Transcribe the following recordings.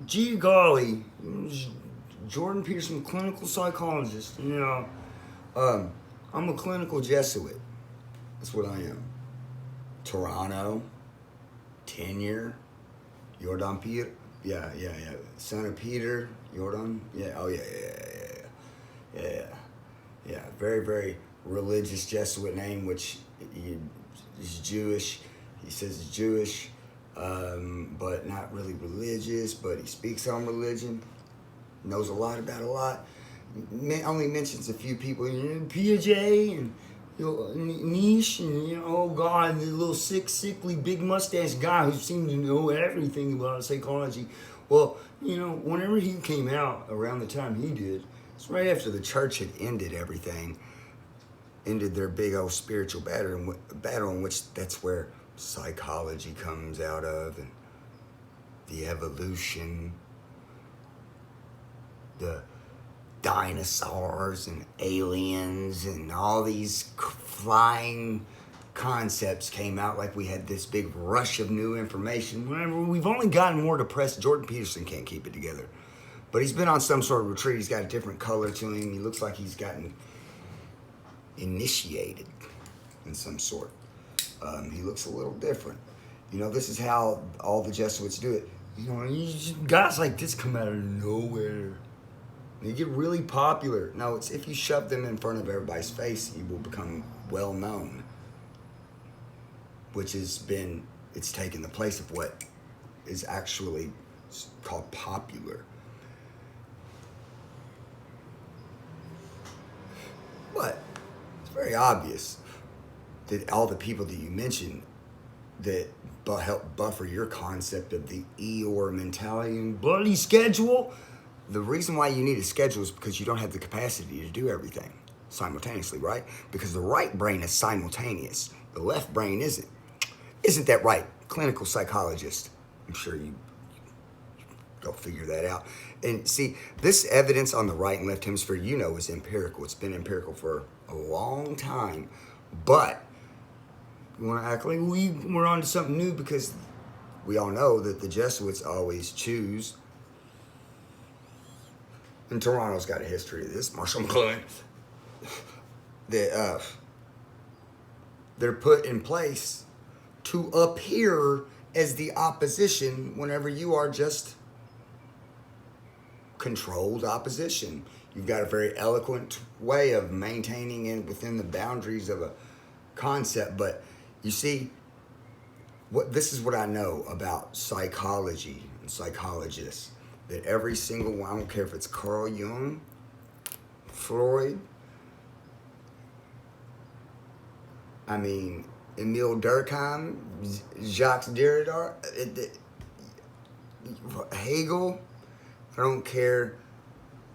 Gee golly, Jordan Peterson, clinical psychologist. Um, I'm a clinical Jesuit. That's what I am. Toronto, tenure, Jordan Peter. Yeah. Son of Peter, Jordan. Yeah, oh yeah. Yeah. Very, very religious Jesuit name, which is Jewish. He says he's Jewish, but not really religious, but he speaks on religion, knows a lot about a lot. Only mentions a few people, Piaget and Niche, and oh god, the little sickly, big mustache guy who seemed to know everything about psychology. Well, whenever he came out around the time he did, it's right after the church had ended everything, ended their big old spiritual battle in which that's where psychology comes out of, and the evolution, the dinosaurs and aliens and all these flying concepts came out. Like we had this big rush of new information. Whenever we've only gotten more depressed, Jordan Peterson can't keep it together. But he's been on some sort of retreat. He's got a different color to him. He looks like he's gotten initiated in some sort. He looks a little different. This is how all the Jesuits do it. Guys like this come out of nowhere. They get really popular. No, it's if you shove them in front of everybody's face, you will become well known. Which it's taken the place of what is actually called popular. But it's very obvious that all the people that you mentioned that help buffer your concept of the Eeyore mentality and bloody schedule. The reason why you need a schedule is because you don't have the capacity to do everything simultaneously, right? Because the right brain is simultaneous. The left brain isn't. Isn't that right? Clinical psychologist. I'm sure you go figure that out. And see, this evidence on the right and left hemisphere, is empirical. It's been empirical for a long time. But we want to act like we're on to something new because we all know that the Jesuits always choose. And Toronto's got a history of this. Marshall McLuhan. That they're put in place to appear as the opposition whenever you are just controlled opposition. You've got a very eloquent way of maintaining it within the boundaries of a concept. But you see, this is what I know about psychology and psychologists. That every single one, I don't care if it's Carl Jung, Freud, Emile Durkheim, Jacques Derrida, Hegel, I don't care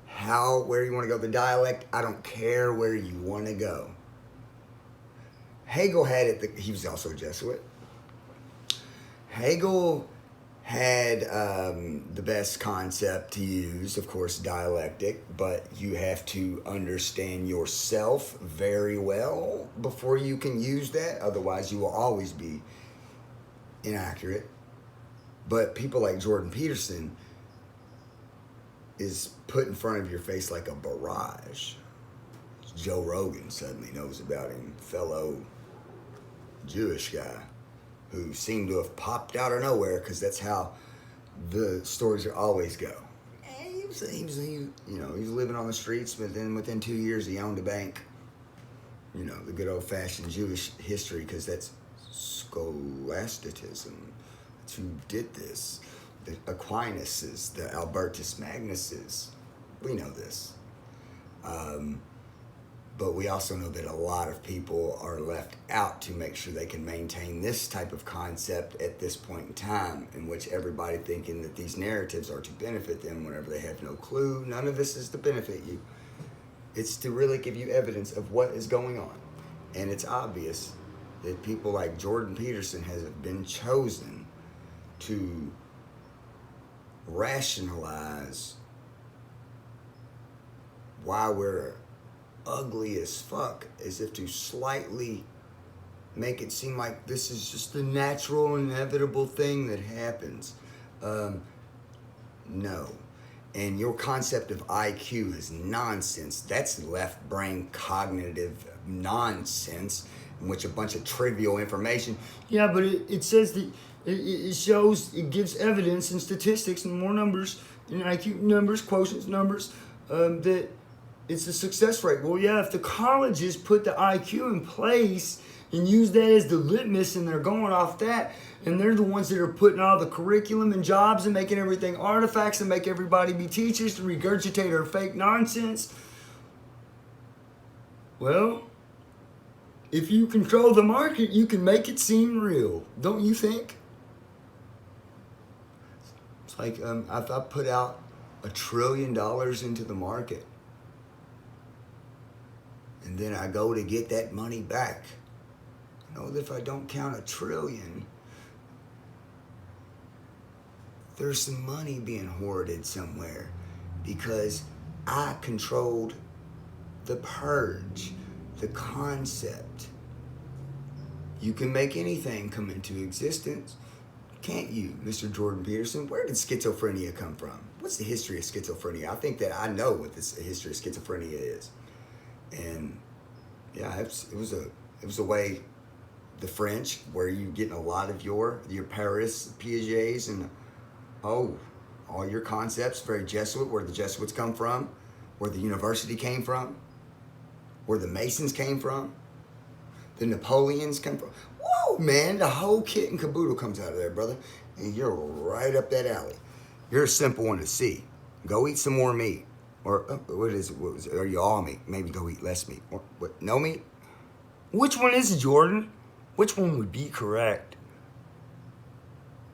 where you want to go, the dialect, I don't care where you want to go. Hegel had it, he was also a Jesuit. Hegel had the best concept to use, of course, dialectic, but you have to understand yourself very well before you can use that. Otherwise, you will always be inaccurate. But people like Jordan Peterson is put in front of your face like a barrage. Joe Rogan suddenly knows about him, fellow Jewish guy who seemed to have popped out of nowhere because that's how the stories always go. And he was living on the streets, but then within 2 years he owned a bank. The good old-fashioned Jewish history, because that's scholasticism. That's who did this. The Aquinas, the Albertus Magnuses. We know this. But we also know that a lot of people are left out to make sure they can maintain this type of concept at this point in time, in which everybody thinking that these narratives are to benefit them whenever they have no clue. None of this is to benefit you. It's to really give you evidence of what is going on. And it's obvious that people like Jordan Peterson have been chosen to rationalize why we're ugly as fuck, as if to slightly make it seem like this is just the natural, inevitable thing that happens. No. And your concept of IQ is nonsense. That's left brain cognitive nonsense in which a bunch of trivial information. Yeah, but it says that it shows, it gives evidence and statistics and more numbers and IQ numbers, quotients numbers, that it's a success rate. Well, yeah, if the colleges put the IQ in place and use that as the litmus and they're going off that, and they're the ones that are putting all the curriculum and jobs and making everything artifacts and make everybody be teachers to regurgitate our fake nonsense. Well, if you control the market, you can make it seem real, don't you think? It's like if I put out $1 trillion into the market, and then I go to get that money back. You know, if I don't count $1 trillion, there's some money being hoarded somewhere because I controlled the purge, the concept. You can make anything come into existence, can't you, Mr. Jordan Peterson? Where did schizophrenia come from? What's the history of schizophrenia? I think that I know what the history of schizophrenia is. And yeah, it was a way, the French, where you getting a lot of your Paris Piagets and all your concepts, very Jesuit, where the Jesuits come from, where the university came from, where the Masons came from, the Napoleons came from. Whoa, man, the whole kit and caboodle comes out of there, brother. And you're right up that alley. You're a simple one to see. Go eat some more meat. Or what is it? Are you all meat? Maybe go eat less meat. Or what? No meat? Which one is it, Jordan? Which one would be correct?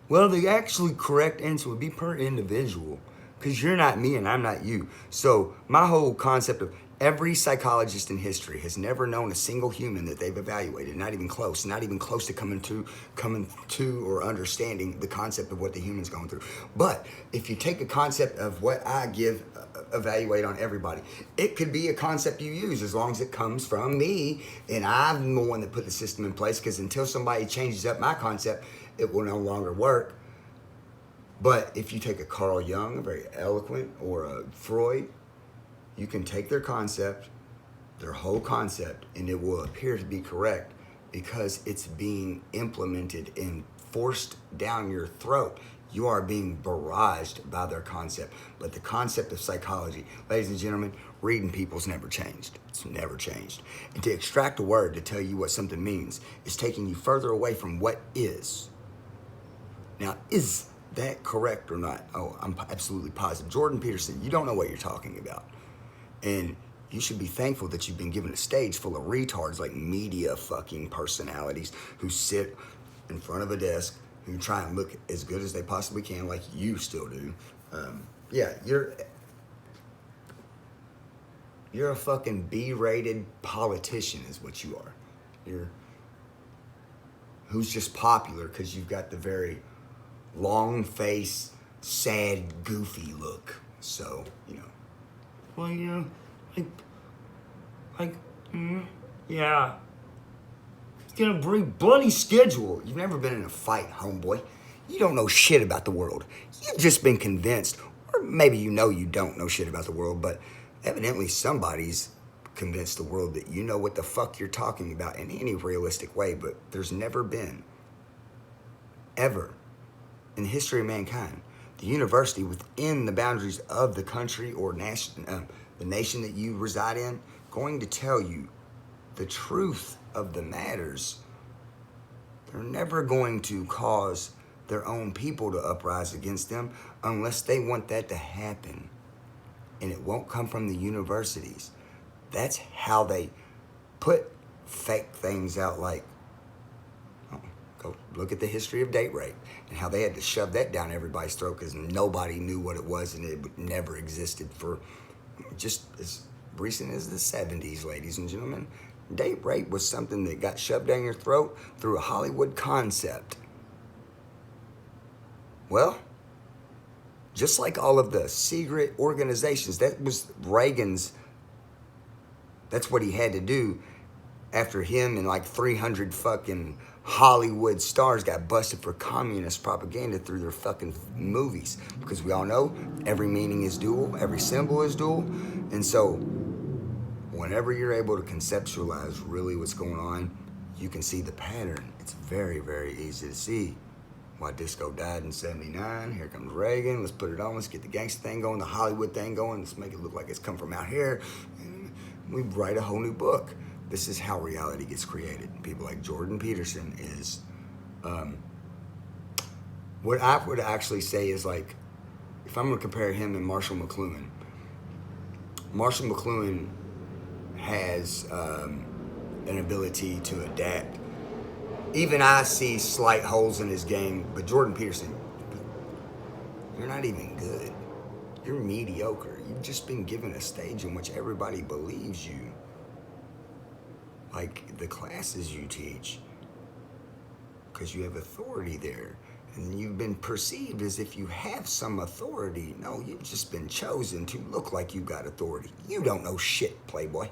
Well, the actually correct answer would be per individual, because you're not me and I'm not you. So my whole concept of every psychologist in history has never known a single human that they've evaluated, not even close to coming to or understanding the concept of what the human's going through. But if you take a concept of what I evaluate on everybody, it could be a concept you use as long as it comes from me, and I'm the one that put the system in place, because until somebody changes up my concept, it will no longer work. But if you take a Carl Jung, a very eloquent, or a Freud, you can take their concept, their whole concept, and it will appear to be correct because it's being implemented and forced down your throat. You are being barraged by their concept. But the concept of psychology, ladies and gentlemen, reading people's never changed. It's never changed. And to extract a word to tell you what something means is taking you further away from what is. Now, is that correct or not? Oh, I'm absolutely positive. Jordan Peterson, you don't know what you're talking about. And you should be thankful that you've been given a stage full of retards like media fucking personalities who sit in front of a desk, who try and look as good as they possibly can, like you still do. Yeah, you're a fucking B-rated politician is what you are. Who's just popular because you've got the very long face, sad, goofy look. So, you know. Well, yeah, yeah. It's gonna bring bloody schedule. You've never been in a fight, homeboy. You don't know shit about the world. You've just been convinced, or maybe you know you don't know shit about the world, but evidently somebody's convinced the world that you know what the fuck you're talking about in any realistic way, but there's never been, ever, in the history of mankind, the university within the boundaries of the country or the nation that you reside in going to tell you the truth of the matters. They're never going to cause their own people to uprise against them unless they want that to happen. And it won't come from the universities. That's how they put fake things out like, go look at the history of date rape and how they had to shove that down everybody's throat because nobody knew what it was and it never existed for just as recent as the 70s, ladies and gentlemen. Date rape was something that got shoved down your throat through a Hollywood concept. Well, just like all of the secret organizations, that was Reagan's, that's what he had to do after him and like 300 fucking Hollywood stars got busted for communist propaganda through their fucking movies. Because we all know every meaning is dual, every symbol is dual. And so whenever you're able to conceptualize really what's going on, you can see the pattern. It's very, very easy to see. Why disco died in 79, here comes Reagan, let's put it on, let's get the gangster thing going, the Hollywood thing going, let's make it look like it's come from out here. And we write a whole new book. This is how reality gets created. People like Jordan Peterson is, what I would actually say is like, if I'm gonna compare him and Marshall McLuhan has an ability to adapt. Even I see slight holes in his game, but Jordan Peterson, you're not even good. You're mediocre. You've just been given a stage in which everybody believes you. Like the classes you teach, because you have authority there. And you've been perceived as if you have some authority. No, you've just been chosen to look like you got authority. You don't know shit, playboy.